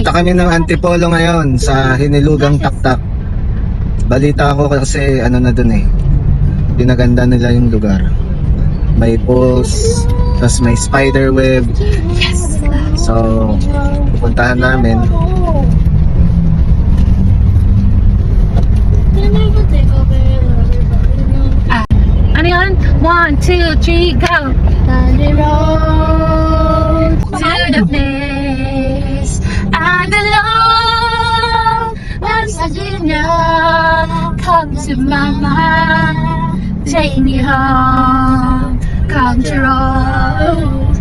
Punta kami ng Antipolo ngayon sa Hinilugang Taktak. Balita ko kasi ano na dun eh, pinaganda nila yung lugar. May pools, tas may spider web. So, pupuntahan namin. Ano yun? 1, 2, 3, go! Thunder road to the place I belong. Once you know, come to my mind, take me home, come to road,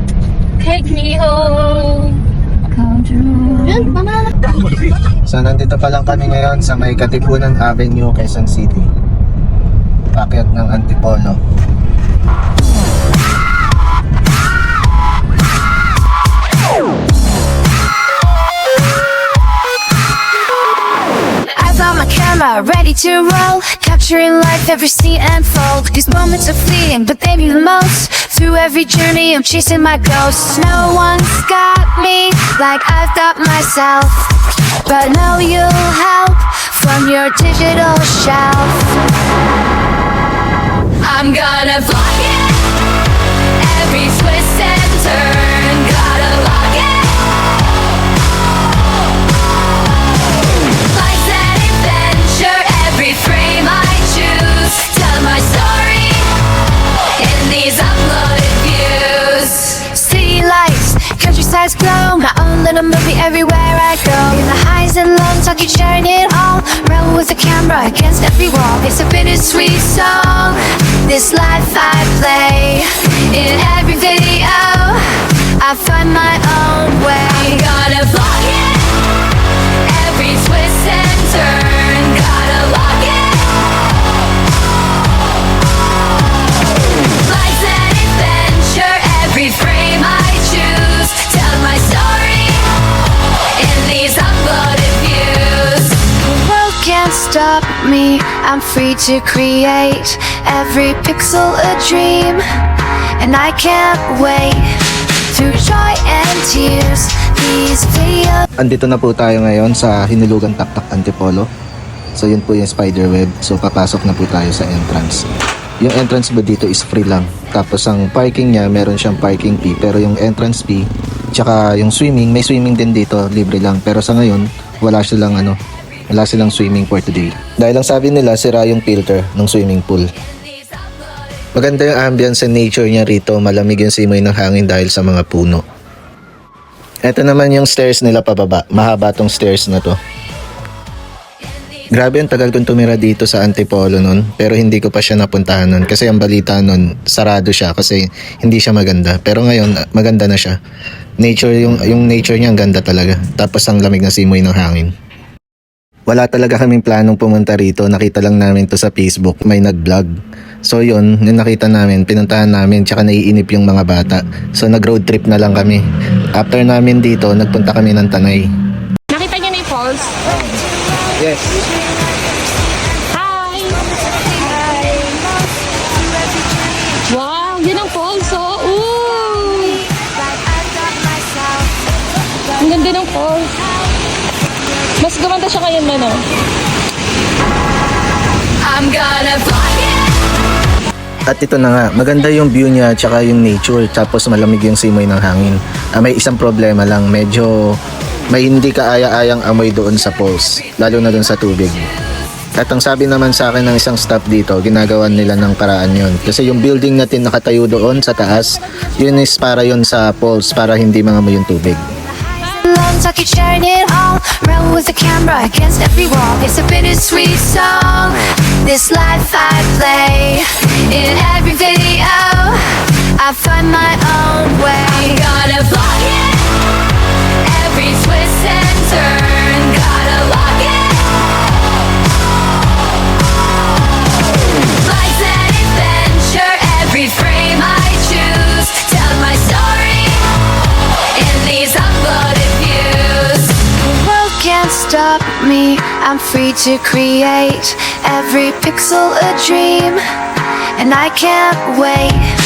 take me home, come to road. So, nandito pa lang kami ngayon sa may Katipunan Avenue, Quezon City. Pakyat ng Antipolo. Ready to roll, capturing life, every scene and fold. These moments are fleeting, but they mean the most. Through every journey, I'm chasing my ghosts. No one's got me like I've got myself, but now you'll help from your digital shelf. I'm gonna fly it, every twist and turn, gotta lock it. Every frame I choose, tell my story in these uploaded views. City lights, countrysides glow, my own little movie everywhere I go. In the highs and lows, I'll keep sharing it all. Run with the camera against every wall. It's a bittersweet song, this life I play. In every video, I find my own way. I'm gonna vlog it, every twist and turn, gotta lock it. Life's an adventure, every frame I choose, tell my story in these uploaded views. The world can't stop me, I'm free to create, every pixel a dream, and I can't wait. Through joy and tears, these videos. Andito na po tayo ngayon sa Hinilugang Taktak, Antipolo. So yun po yung spider web. So papasok na po tayo sa entrance. Yung entrance ba dito is free lang. Tapos ang parking niya, meron siyang parking fee. Pero yung entrance fee, tsaka yung swimming, may swimming din dito, libre lang. Pero sa ngayon, wala silang swimming for today. Dahil ang sabi nila, sira yung filter ng swimming pool. Maganda yung ambience and nature niya rito. Malamig yung simoy ng hangin dahil sa mga puno. Ito naman yung stairs nila pababa. Mahaba tong stairs na to. Grabe, ang tagal kong tumira dito sa Antipolo nun, pero hindi ko pa siya napuntahan nun kasi ang balita nun, sarado siya kasi hindi siya maganda. Pero ngayon, maganda na siya. Yung nature niya, ang ganda talaga. Tapos ang lamig na simoy ng hangin. Wala talaga kaming planong pumunta rito. Nakita lang namin to sa Facebook, may nag-vlog. So yun, yung nakita namin, pinuntahan namin, tsaka naiinip yung mga bata. So nag-road trip na lang kami. After namin dito, nagpunta kami ng Tanay. Nakita niyo na yung falls? Yes. Hi! Wow, yun ang falls, oh! Ooh! Ang ganda ng falls. Mas gumanda siya ngayon, ano? I'm gonna fly it. At ito na nga, maganda yung view niya tsaka yung nature, tapos malamig yung simoy ng hangin. May isang problema lang, medyo may hindi kaaya-ayang amoy doon sa falls, lalo na doon sa tubig. At ang sabi naman sa akin ng isang staff dito, ginagawan nila ng paraan yon. Kasi yung building natin nakatayo doon sa taas, yun is para yun sa falls, para hindi mangamoy yung tubig. I keep sharing it all, run with the camera against every wall. It's a bittersweet song, this life I play. In every video, I find my own way. I'm gonna vlog it, every twist and turn, gotta lock it. Life's an adventure, every frame I choose, tell my story in these uploaded views. The world can't stop me, I'm free to create, every pixel a dream, and I can't wait.